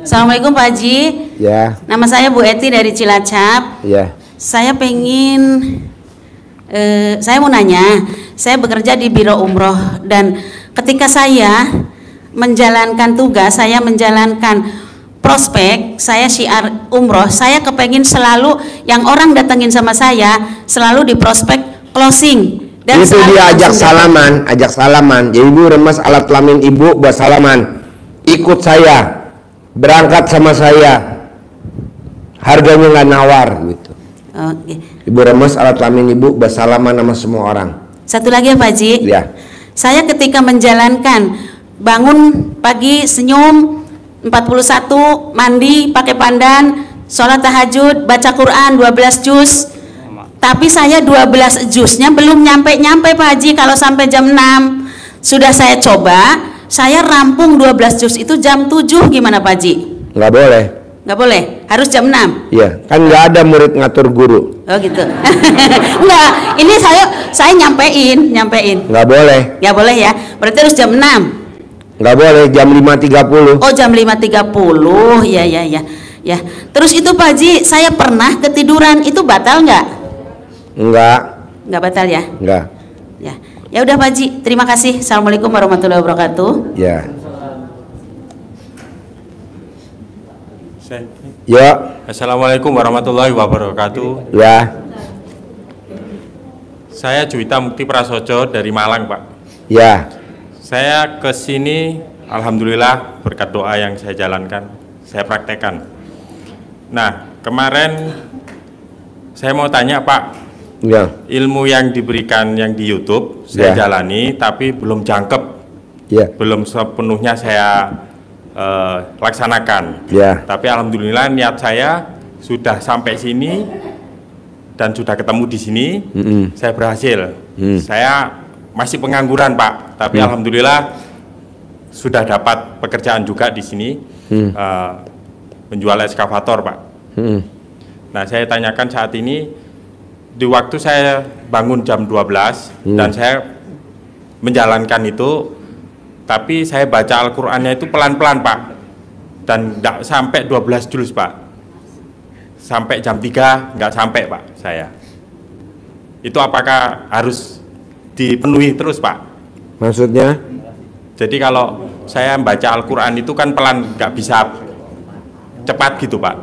Assalamualaikum Pak Haji. Ya. Nama saya Bu Eti dari Cilacap. Ya. Saya mau nanya, saya bekerja di Biro Umroh dan ketika saya menjalankan tugas, saya menjalankan prospek, saya syiar umroh, saya kepengen selalu yang orang datengin sama saya selalu di prospek closing. Dan itu dia ajak salaman. Jadi ibu remas alat kelamin ibu buat salaman. Ikut saya, berangkat sama saya. Harganya nggak nawar gitu. Oke. Ibu remas alat kelamin ibu buat salaman sama semua orang. Satu lagi ya Pak Haji. Ya. Saya ketika menjalankan bangun pagi senyum 41, mandi pakai pandan, sholat tahajud, baca Quran 12 juz. Tapi saya 12 juznya belum nyampe Pak Haji. Kalau sampai jam 6 sudah saya coba, saya rampung 12 juz itu jam 7, gimana Pak Haji? Nggak boleh. Nggak boleh, harus jam 6. Iya, kan nggak ada murid ngatur guru. Oh gitu. Enggak, ini saya nyampein. Nggak boleh. Nggak boleh ya, berarti harus jam 6. Nggak boleh, jam 5.30. Oh, jam 5.30. Ya. Terus itu Pak Haji, saya pernah ketiduran, itu batal nggak? Nggak batal ya? Nggak. Ya udah Pak Haji, terima kasih. Assalamualaikum warahmatullahi wabarakatuh. Ya. Ya. Assalamualaikum warahmatullahi wabarakatuh. Ya. Saya Juwita Mukti Prasojo dari Malang, Pak. Ya. Saya ke sini alhamdulillah berkat doa yang saya jalankan, saya praktekkan. Nah, kemarin saya mau tanya Pak, Ya. ilmu yang diberikan yang di YouTube saya jalani tapi belum jangkep. Ya. Belum sepenuhnya saya laksanakan. Ya. Tapi alhamdulillah niat saya sudah sampai sini dan sudah ketemu di sini. Saya berhasil. Saya masih pengangguran Pak, tapi alhamdulillah sudah dapat pekerjaan juga di sini, menjual eskavator Pak. Nah, saya tanyakan saat ini di waktu saya bangun jam 12 dan saya menjalankan itu, tapi saya baca Al-Qur'annya itu pelan-pelan Pak, dan tidak sampai 12 juz Pak, sampai jam 3 nggak sampai Pak saya. Itu apakah harus dipenuhi terus Pak? Maksudnya? Jadi kalau saya membaca Al-Quran itu kan pelan, nggak bisa cepat gitu Pak.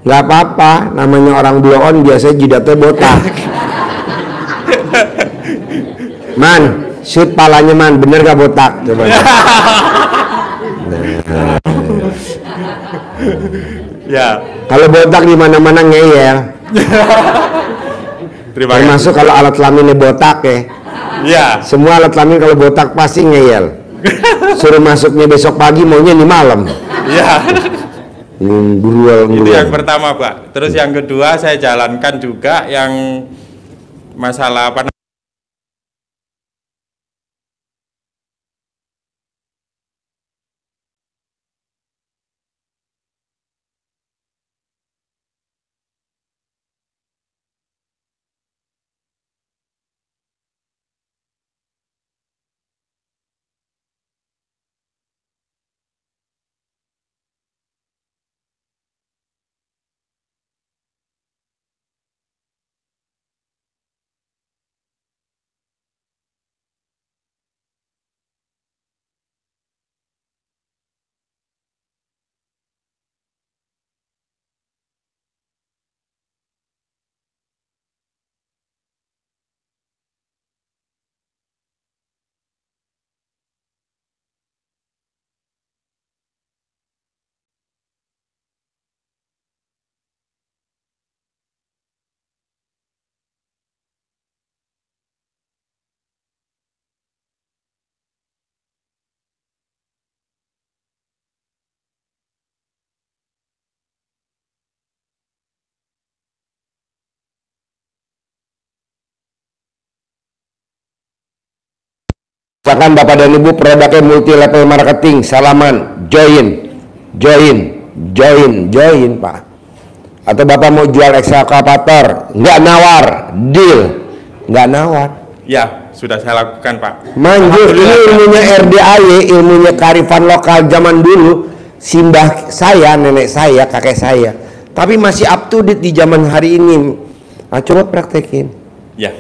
Nggak apa-apa, namanya orang bloon biasanya jidatnya botak. Man, shoot palanya man, bener gak botak? Coba. Ya. Kalau botak di mana-mana ngeyel. Termasuk kalau alat kelaminnya botak ya. Ya. Semua alat kelamin kalau botak pasti ngeyel. Suruh masuknya besok pagi, maunya di malam. Ya. Itu yang Itu pertama Pak. Terus yang kedua saya jalankan juga yang masalah apa? Misalkan Bapak dan Ibu produknya multi level marketing, salaman, join Pak. Atau Bapak mau jual ekskavator, nggak nawar, deal, nggak nawar. Ya, sudah saya lakukan Pak. Manjur, ini ilmunya RDAY, ilmunya kearifan lokal zaman dulu. simbah saya, nenek saya, kakek saya, tapi masih up to date di zaman hari ini. Nah, coba praktekin. Ya.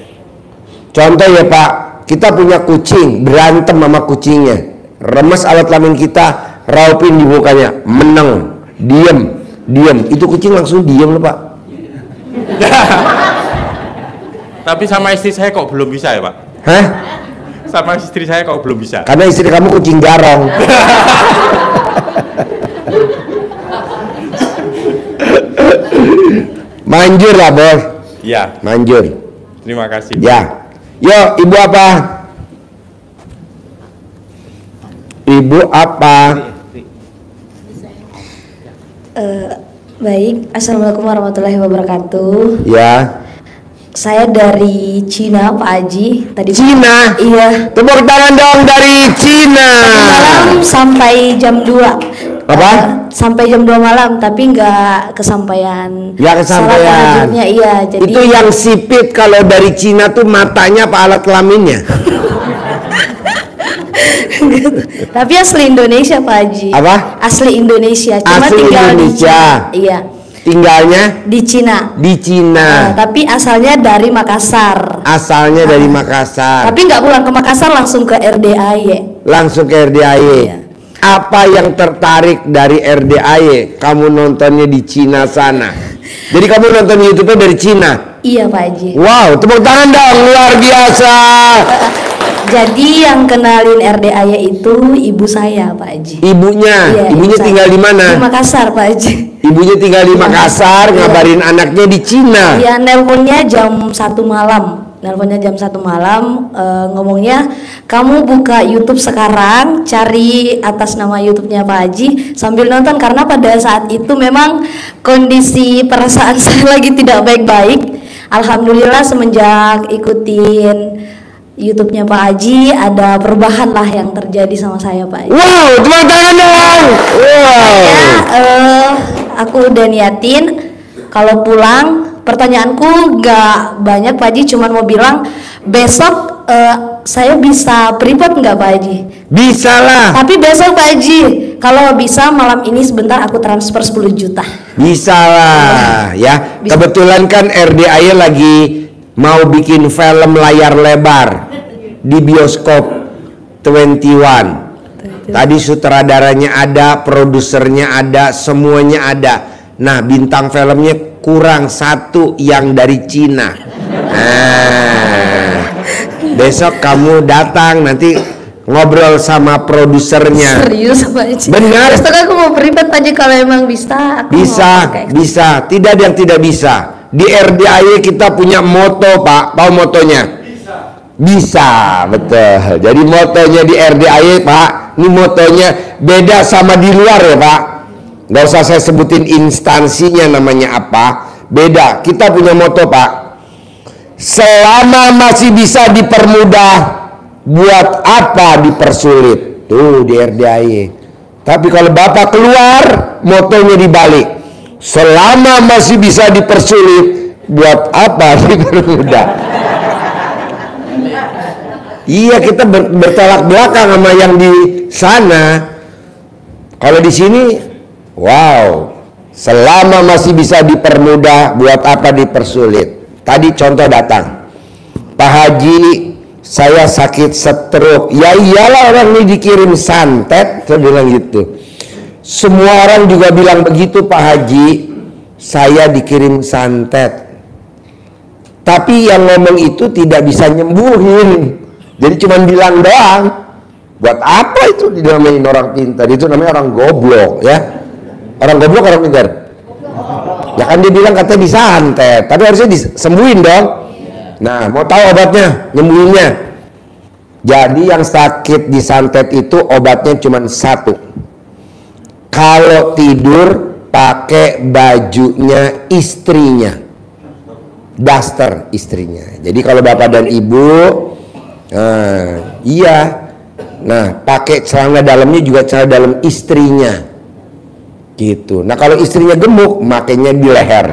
Contoh ya Pak, kita punya kucing, berantem sama kucingnya, remes alat kelamin kita, raupin di mukanya, meneng, diem, itu kucing langsung diem loh Pak. Tapi sama istri saya kok belum bisa ya Pak? Hah? Sama istri saya kok belum bisa? Karena istri kamu kucing garong. Manjur lah bos. Ya. Manjur. Terima kasih. Ya. Yo, ibu apa? Ibu apa? Baik, assalamualaikum warahmatullahi wabarakatuh. Ya. Saya dari Cina, Pak Haji. Tadi Cina? Iya. Tepuk tangan dong dari Cina. Malam sampai jam 2. Apa? Sampai jam 2 malam, tapi nggak kesampaian. Nggak kesampaian. Salat tahajudnya, iya. Jadi Itu yang sipit kalau dari Cina tuh matanya apa alat kelaminnya? Tapi asli Indonesia, Pak Haji. Apa? Asli Indonesia. Cuma Asli tinggal Indonesia. di Cina. Iya. Tinggalnya Di Cina. di Cina. Tapi asalnya dari Makassar. Asalnya dari Makassar. Tapi nggak pulang ke Makassar, langsung ke RDAY. Langsung ke RDAY. Iya. Apa yang tertarik dari RDAY? Kamu nontonnya di Cina sana. Jadi kamu nonton YouTube-nya dari Cina. Iya, Pak Haji. Wow, tepuk tangan dong, luar biasa. Jadi yang kenalin RDAY itu ibu saya, Pak Haji. Ibunya, Iya, ibunya ibu tinggal saya. di mana? Di Makassar, Pak Haji. Ibunya tinggal di Makassar, Iya. ngabarin anaknya di Cina. Iya, nelponnya jam 1 malam. Nelponnya jam 1 malam, ngomongnya, kamu buka YouTube sekarang, cari atas nama YouTube-nya Pak Haji sambil nonton, karena pada saat itu memang kondisi perasaan saya lagi tidak baik-baik. Alhamdulillah semenjak ikutin YouTube-nya Pak Haji, ada perubahan lah yang terjadi sama saya, Pak Haji. Wow, tepuk tangan dong. Wow. Ya, aku udah niatin kalau pulang, pertanyaanku nggak banyak Pak Haji, cuman mau bilang besok saya bisa private nggak Pak Haji? Bisa lah. Tapi besok Pak Haji, kalau bisa malam ini sebentar aku transfer 10 juta. Bisa lah ya. Bisa. Kebetulan kan RDAY lagi mau bikin film layar lebar di bioskop 21. Tadi sutradaranya ada, produsernya ada, semuanya ada. Nah, bintang filmnya kurang satu yang dari Cina. Besok kamu datang nanti ngobrol sama produsernya. Serius Pak Haji? Benar. Besok aku mau private aja, kalau emang bisa. Aku Bisa, mau pakai. bisa. Tidak ada yang tidak bisa. Di RDAY kita punya moto, Pak. Tahu motonya? Bisa, betul. Jadi motonya di RDAY, Pak, ini motonya beda sama di luar ya, Pak. Gak usah saya sebutin instansinya namanya apa. Beda. Kita punya moto, Pak. Selama masih bisa dipermudah, buat apa dipersulit? Tuh di RDAY. Tapi kalau Bapak keluar, motonya dibalik. Selama masih bisa dipersulit, buat apa dipermudah? Iya, kita bertolak belakang sama yang di sana. Kalau di sini, wow, selama masih bisa dipermudah, buat apa dipersulit? Tadi contoh datang, Pak Haji, saya sakit stroke. Ya iyalah, orang ini dikirim santet, saya bilang gitu. Semua orang juga bilang begitu, Pak Haji, saya dikirim santet. Tapi yang ngomong itu tidak bisa nyembuhin. Jadi cuma bilang doang. Buat apa itu dinamain orang pintar? Itu namanya orang goblok, ya. Orang goblok, orang pintar. Ya kan dia bilang katanya disantet, tapi harusnya disembuhin dong. Nah, mau tahu obatnya, nyembuhinnya. Jadi yang sakit disantet itu obatnya cuma satu. Kalau tidur pakai bajunya istrinya, daster istrinya. Jadi kalau bapak dan ibu, iya, nah pakai celana dalamnya juga celana dalam istrinya, gitu. Nah kalau istrinya gemuk, makanya di leher.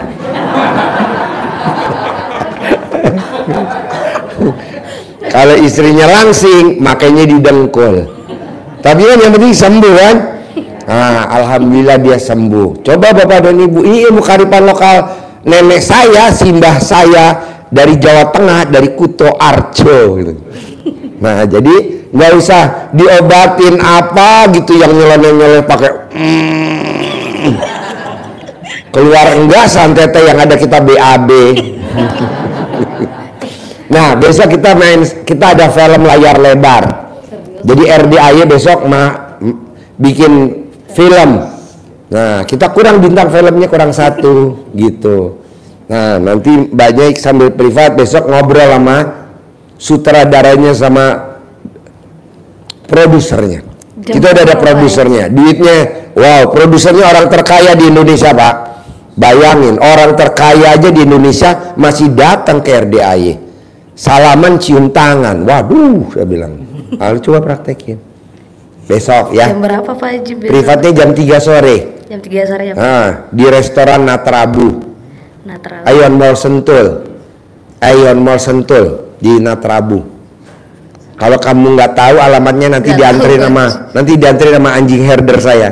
Kalau istrinya langsing, makanya di dengkul. Tapi kan yang penting sembuh kan. Nah, alhamdulillah dia sembuh. Coba Bapak dan Ibu, ini ilmu kearifan lokal nenek saya, simbah saya dari Jawa Tengah, dari Kuto Arjo gitu. Nah, jadi nggak usah diobatin apa gitu yang nyeloneh-nyeloneh pakai keluar enggak santet yang ada kita BAB. Nah, besok kita ada film layar lebar. Jadi RDAY besok bikin film. Nah, kita kurang bintang filmnya, kurang 1 gitu. Nah, nanti Mbak Nyai sambil privat besok ngobrol sama sutradaranya sama produsernya. Kita udah ada produsernya. Duitnya, wow, produsernya orang terkaya di Indonesia, Pak. Bayangin, orang terkaya aja di Indonesia masih datang ke RDAY. Salaman cium tangan. Waduh, saya bilang. Lalu coba praktekin. Besok ya. Jam berapa Pak Haji? Privatnya jam 3 sore. Jam 3 sore ya Pak? Nah, di restoran Natrabu. Ayon Mall Sentul. Ayon Mall Sentul di Natrabu. Kalau kamu nggak tahu alamatnya nanti dianterin sama anjing herder saya.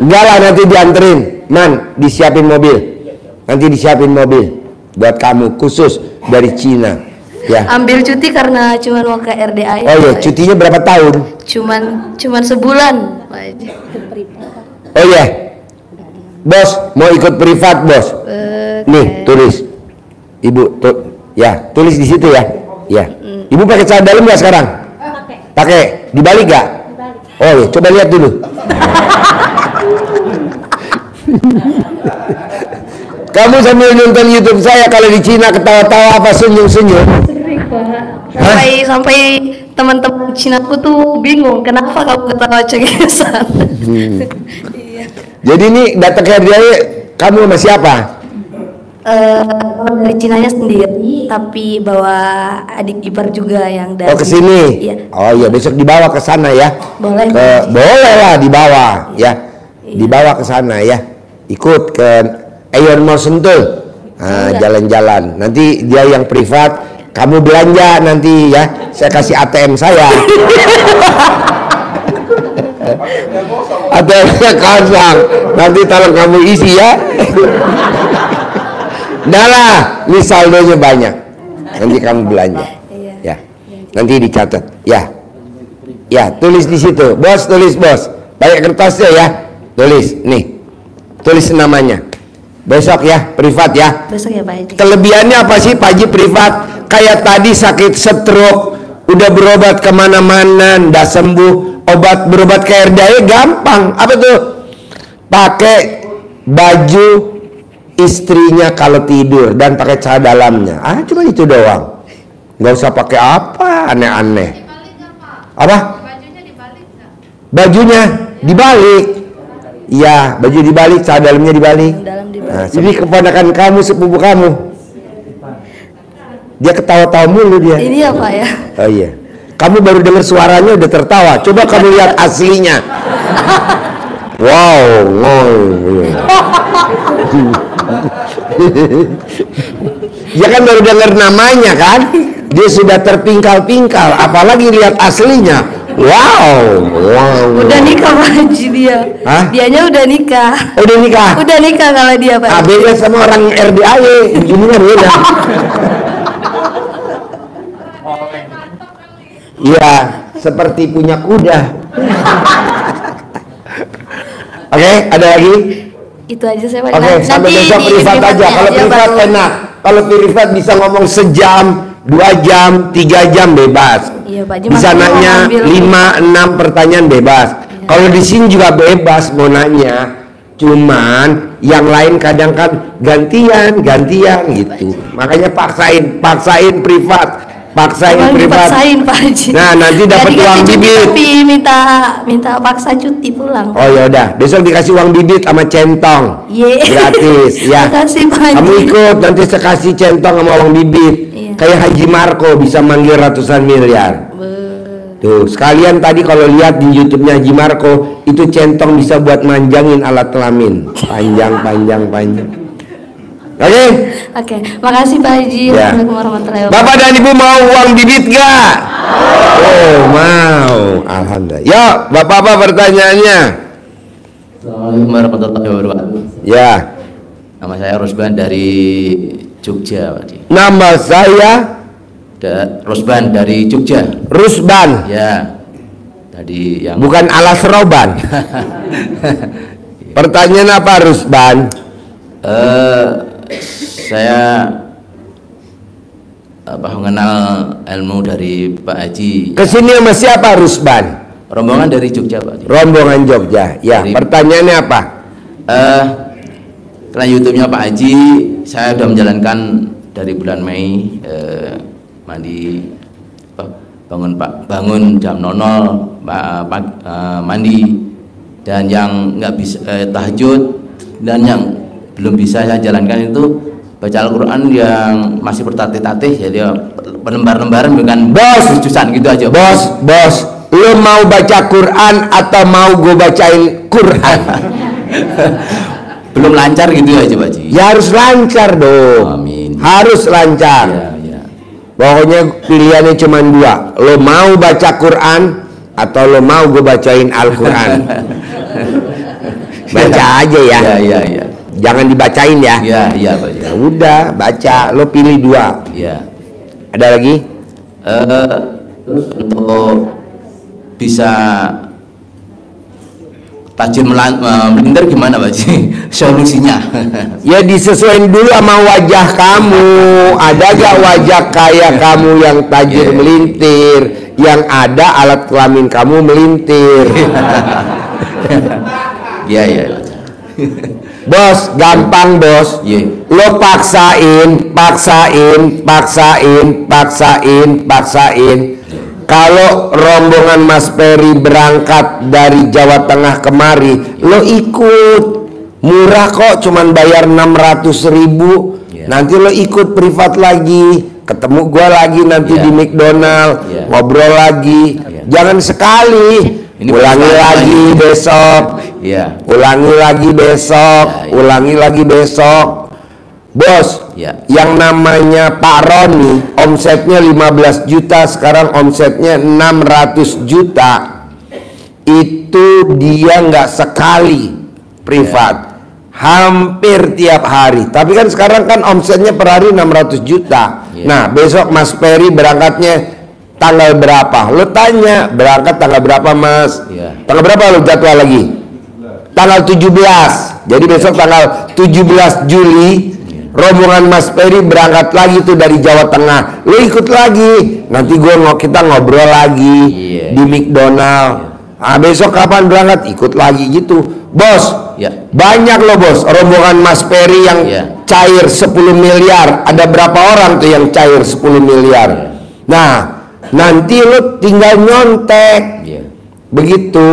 Enggak lah, nanti dianterin. Man, disiapin mobil. Nanti disiapin mobil buat kamu khusus dari Cina. Ya. Ambil cuti karena cuman mau ke RDAY. Oh iya, cutinya berapa tahun? Cuman sebulan Pak Haji. Oh iya. Bos, mau ikut privat, Bos. Nih, tulis. Ibu, ya, tulis di situ ya. Ya. Ibu pakai celana dalam nggak sekarang? Pakai. Dibalik nggak? Oh iya, coba lihat dulu. Kamu sambil nonton YouTube saya, kalau di Cina ketawa-tawa apa senyum-senyum? Sampai teman-teman Cinaku tuh bingung kenapa kamu ketawa cengesan. Jadi ini datang ke RDAY kamu sama siapa? Dari Cinanya sendiri, tapi bawa adik ipar juga yang dari. Oh, ke sini. Iya. Oh iya, besok dibawa ke sana ya. Boleh. Boleh lah dibawa ya. Dibawa ke sana ya. Ikut ke Ayon Mall Sentul. Nah, jalan-jalan. Nanti dia yang privat, kamu belanja nanti ya. Saya kasih ATM saya. ATM-nya kosong. Nanti tolong kamu isi ya. Dah lah, ini saldonya banyak. Nanti kamu belanja. Ya. Nanti dicatat. Ya. Ya, tulis di situ. Bos, tulis bos. Pakai kertasnya ya. Tulis nih. Tulis namanya. Besok ya, privat ya. Besok ya Pak Haji. Kelebihannya apa sih Pak Haji privat? Kayak tadi sakit stroke, udah berobat kemana-mana, ndak sembuh. Berobat ke RDAY gampang. Apa tuh? Pakai baju istrinya kalau tidur dan pakai celana dalamnya. Cuma itu doang. Nggak usah pakai apa aneh-aneh. Apa? Bajunya dibalik. Iya, baju dibalik, celana dalamnya dibalik. Nah, jadi keponakan kamu, sepupu kamu, dia ketawa-tawa mulu dia. Ini ya Pak ya. Oh iya. Kamu baru dengar suaranya udah tertawa. Coba kamu lihat aslinya. Wow, dia kan baru dengar namanya kan, dia sudah terpingkal-pingkal. Apalagi lihat aslinya. Wow. Udah nikah Pak Haji dia. Hah? Dianya udah nikah. Udah nikah? Udah nikah kalau dia Pak. Beda sama orang RDAY. Ini kan beda. Iya, seperti punya kuda. Oke, ada lagi? Itu aja saya Pak. Oke, sampai besok privat aja. Kalau privat enak. Kalau privat bisa ngomong sejam, 2 jam, 3 jam bebas. Iya Pak. Bisa nanya 5-6 pertanyaan bebas. Iya. Kalau di sini juga bebas mau nanya. Cuman yang lain kadang kan gantian gitu. Makanya paksain privat. Paksain Pak Haji. Nah, nanti dapat uang bibit. Tapi minta paksa cuti pulang. Oh ya udah, besok dikasih uang bibit sama centong. Gratis ya. Makasih Pak Haji. Kamu ikut, nanti saya kasih centong sama uang bibit. Kayak Haji Marco bisa manggil ratusan miliar. Tuh, sekalian tadi kalau lihat di YouTube-nya Haji Marco, itu centong bisa buat manjangin alat kelamin. Panjang. Oke, makasih Pak Haji. Ya. Assalamualaikum warahmatullahi wabarakatuh. Bapak dan Ibu mau uang bibit gak? Oh, mau. Alhamdulillah. Yuk, Bapak-bapak pertanyaannya. Assalamualaikum warahmatullahi wabarakatuh. Ya. Nama saya Rosban dari Jogja, Pak Haji. Nama saya Rosban dari Jogja. Rusban. Ya. Tadi yang Bukan alas roban. Pertanyaan apa, Rusban? Saya mengenal ilmu dari Pak Haji. Kesini sama siapa, Rusban? Rombongan dari Jogja, Pak Haji. Rombongan Jogja. Ya, Dari- pertanyaannya apa? Karena YouTube-nya Pak Haji, saya sudah menjalankan dari bulan Mei, mandi, bangun jam 00, mandi, dan yang nggak bisa tahajud, dan yang belum bisa saya jalankan itu baca Al-Quran yang masih bertatih-tatih, jadi lembar-lembaran dengan jurusan gitu aja. Bos, lo mau baca Quran atau mau gue bacain Quran? Belum lancar gitu aja, Pak Haji. Ya harus lancar dong. Amin. Harus lancar. Ya, ya. Pokoknya pilihannya cuma dua. Lo mau baca Quran atau lo mau gue bacain Al-Quran? Baca aja ya. Ya. Jangan dibacain ya. Ya, Pak Haji. Ya udah, baca. Lo pilih dua. Ya. Ada lagi? Terus untuk bisa tajam melintir gimana, Pak Haji? Solusinya? Ya disesuaikan dulu sama wajah kamu. Ada gak wajah kayak kamu yang tajir Yeah. melintir? Yang ada alat kelamin kamu melintir. Iya. Bos, gampang bos. Iya. Lo paksain. Kalau rombongan Mas Peri berangkat dari Jawa Tengah kemari, lo ikut. Murah kok, cuman bayar 600.000. Iya. Nanti lo ikut privat lagi, ketemu gua lagi nanti Iya. di McDonald, Iya. ngobrol lagi. Iya. Jangan sekali. Ini Ulangi berapa lagi lagi? besok. Iya. Ulangi lagi besok, Ya. ulangi lagi besok. Bos, Ya. yang namanya Pak Roni omsetnya 15 juta, sekarang omsetnya 600 juta. Itu dia nggak sekali privat, hampir tiap hari. Tapi kan sekarang kan omsetnya per hari 600 juta. Ya. Nah, besok Mas Peri berangkatnya tanggal berapa? Lo tanya, berangkat tanggal berapa, Mas? Ya. Tanggal berapa lo jadwal lagi? Tanggal 17. Jadi besok tanggal 17 Juli rombongan Mas Peri berangkat lagi tuh dari Jawa Tengah. Lo ikut lagi. Nanti kita ngobrol lagi Iya. di McDonald. Ah, besok kapan berangkat? Ikut lagi gitu. Bos, Ya. banyak loh bos rombongan Mas Peri yang Iya. cair 10 miliar. Ada berapa orang tuh yang cair 10 miliar? Iya. Nah, nanti lo tinggal nyontek. Iya. Begitu.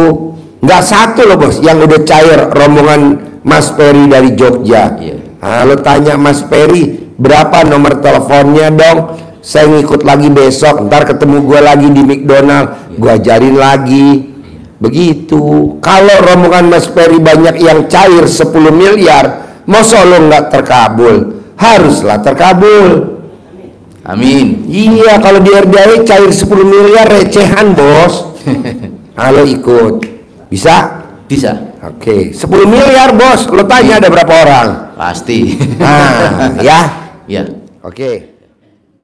Nggak satu loh bos yang udah cair rombongan Mas Peri dari Jogja. Iya. Nah, lo tanya Mas Peri berapa nomor teleponnya dong, saya ngikut lagi besok, ntar ketemu gue lagi di McDonald, gue ajarin lagi. Begitu. Kalau rombongan Mas Peri banyak yang cair 10 miliar, masa lo nggak terkabul? Haruslah terkabul. Amin. Iya, kalau di RDI cair 10 miliar recehan bos. Halo ikut. Bisa? Bisa. Oke, 10 miliar bos. Lo tanya ada berapa orang? Pasti. Nah, ya. Ya. Oke.